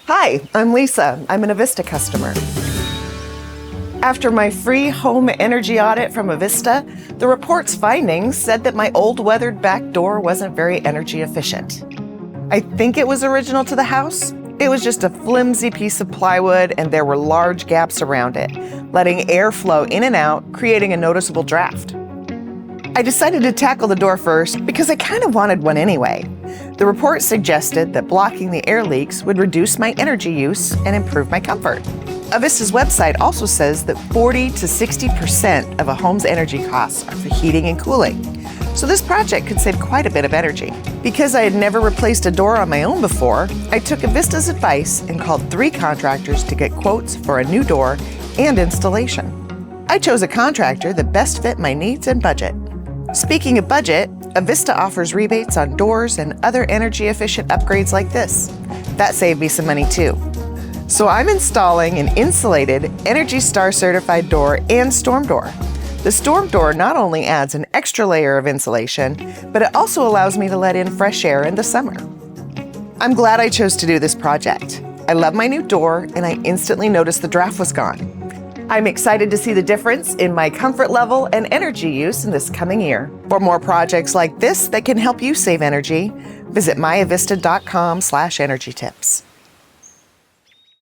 Hi, I'm Lisa. I'm an Avista customer. After my free home energy audit from Avista, the report's findings said that my old weathered back door wasn't very energy efficient. I think it was original to the house. It was just a flimsy piece of plywood and there were large gaps around it, letting air flow in and out, creating a noticeable draft. I decided to tackle the door first because I kind of wanted one anyway. The report suggested that blocking the air leaks would reduce my energy use and improve my comfort. Avista's website also says that 40 to 60% of a home's energy costs are for heating and cooling. So this project could save quite a bit of energy. Because I had never replaced a door on my own before, I took Avista's advice and called 3 contractors to get quotes for a new door and installation. I chose a contractor that best fit my needs and budget. Speaking of budget, Avista offers rebates on doors and other energy-efficient upgrades like this. That saved me some money too. So I'm installing an insulated, ENERGY STAR certified door and storm door. The storm door not only adds an extra layer of insulation, but it also allows me to let in fresh air in the summer. I'm glad I chose to do this project. I love my new door and I instantly noticed the draft was gone. I'm excited to see the difference in my comfort level and energy use in this coming year. For more projects like this that can help you save energy, visit myavista.com/energy tips.